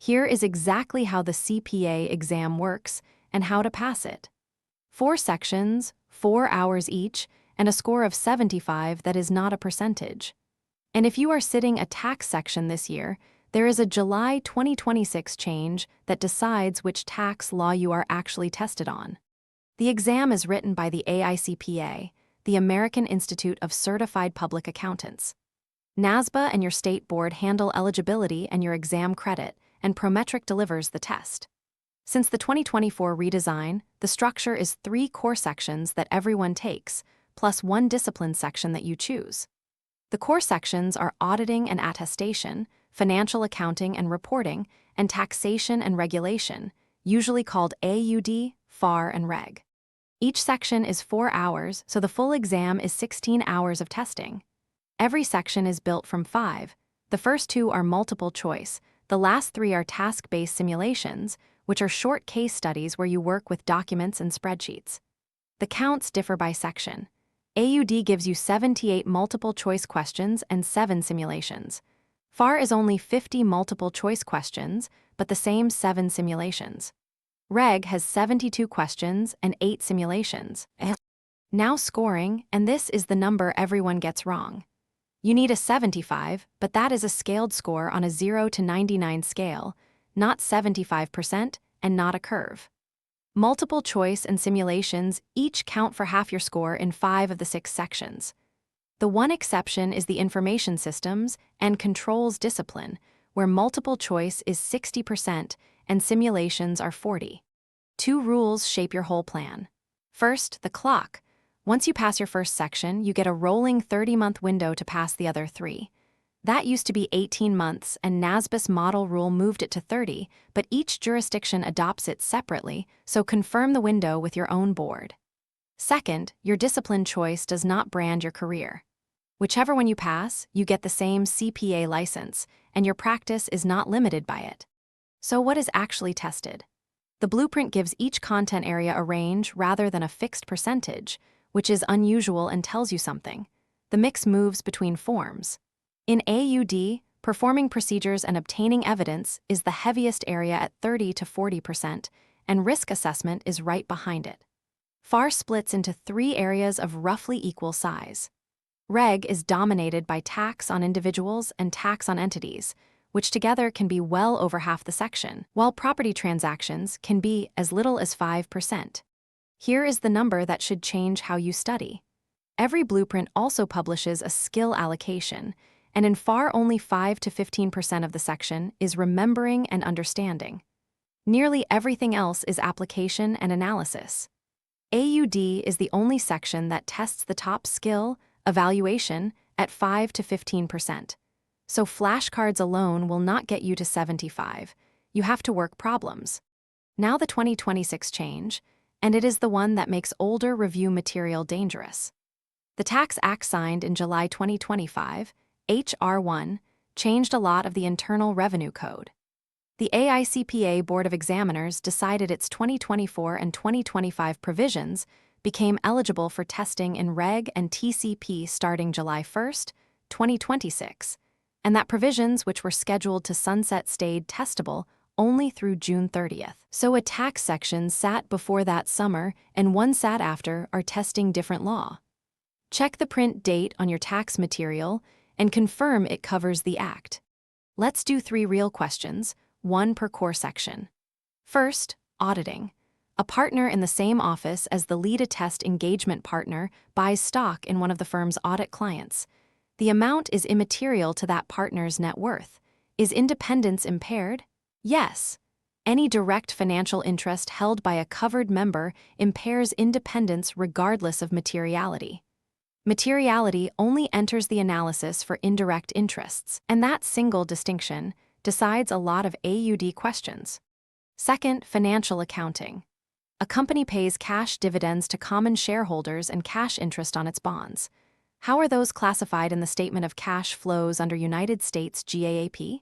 Here is exactly how the CPA exam works and how to pass it. 4 sections, 4 hours each, and a score of 75 that is not a percentage. And if you are sitting a tax section this year, there is a July 2026 change that decides which tax law you are actually tested on. The exam is written by the AICPA, the American Institute of Certified Public Accountants. NASBA and your state board handle eligibility and your exam credit, and Prometric delivers the test. Since the 2024 redesign, the structure is 3 core sections that everyone takes, plus 1 discipline section that you choose. The core sections are auditing and attestation, financial accounting and reporting, and taxation and regulation, usually called AUD, FAR, and Reg. Each section is 4 hours, so the full exam is 16 hours of testing. Every section is built from 5. The first 2 are multiple choice. The last 3 are task-based simulations, which are short case studies where you work with documents and spreadsheets. The counts differ by section. AUD gives you 78 multiple-choice questions and 7 simulations. FAR is only 50 multiple-choice questions, but the same 7 simulations. Reg has 72 questions and 8 simulations. Now scoring, and this is the number everyone gets wrong. You need a 75, but that is a scaled score on a 0 to 99 scale, not 75% and not a curve. Multiple choice and simulations each count for half your score in 5 of the 6 sections. The one exception is the information systems and controls discipline, where multiple choice is 60% and simulations are 40. 2 rules shape your whole plan. First, the clock. Once you pass your first section, you get a rolling 30-month window to pass the other 3. That used to be 18 months, and NASBA's model rule moved it to 30, but each jurisdiction adopts it separately, so confirm the window with your own board. Second, your discipline choice does not brand your career. Whichever one you pass, you get the same CPA license, and your practice is not limited by it. So what is actually tested? The blueprint gives each content area a range rather than a fixed percentage, which is unusual and tells you something. The mix moves between forms. In AUD, performing procedures and obtaining evidence is the heaviest area at 30 to 40%, and risk assessment is right behind it. FAR splits into 3 areas of roughly equal size. Reg is dominated by tax on individuals and tax on entities, which together can be well over half the section, while property transactions can be as little as 5%. Here is the number that should change how you study. Every blueprint also publishes a skill allocation, and in FAR only 5 to 15% of the section is remembering and understanding. Nearly everything else is application and analysis. AUD is the only section that tests the top skill, evaluation, at 5 to 15%. So flashcards alone will not get you to 75. You have to work problems. Now the 2026 change, and it is the one that makes older review material dangerous. The Tax Act signed in July 2025, H.R. 1, changed a lot of the Internal Revenue Code. The AICPA Board of Examiners decided its 2024 and 2025 provisions became eligible for testing in Reg and TCP starting July 1, 2026, and that provisions which were scheduled to sunset stayed testable only through June 30th. So a tax section sat before that summer and one sat after are testing different law. Check the print date on your tax material and confirm it covers the Act. Let's do 3 real questions, 1 per core section. First, auditing. A partner in the same office as the lead attest engagement partner buys stock in one of the firm's audit clients. The amount is immaterial to that partner's net worth. Is independence impaired? Yes. Any direct financial interest held by a covered member impairs independence regardless of materiality. Materiality only enters the analysis for indirect interests, and that single distinction decides a lot of AUD questions. Second, financial accounting. A company pays cash dividends to common shareholders and cash interest on its bonds. How are those classified in the Statement of Cash Flows under United States GAAP?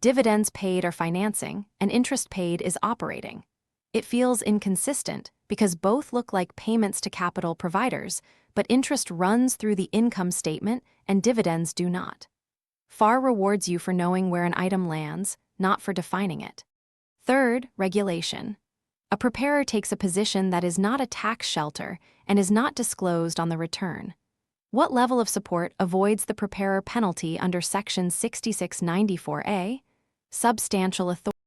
Dividends paid are financing, and interest paid is operating. It feels inconsistent because both look like payments to capital providers, but interest runs through the income statement and dividends do not. FAR rewards you for knowing where an item lands, not for defining it. Third, regulation. A preparer takes a position that is not a tax shelter and is not disclosed on the return. What level of support avoids the preparer penalty under Section 6694A? Substantial authority.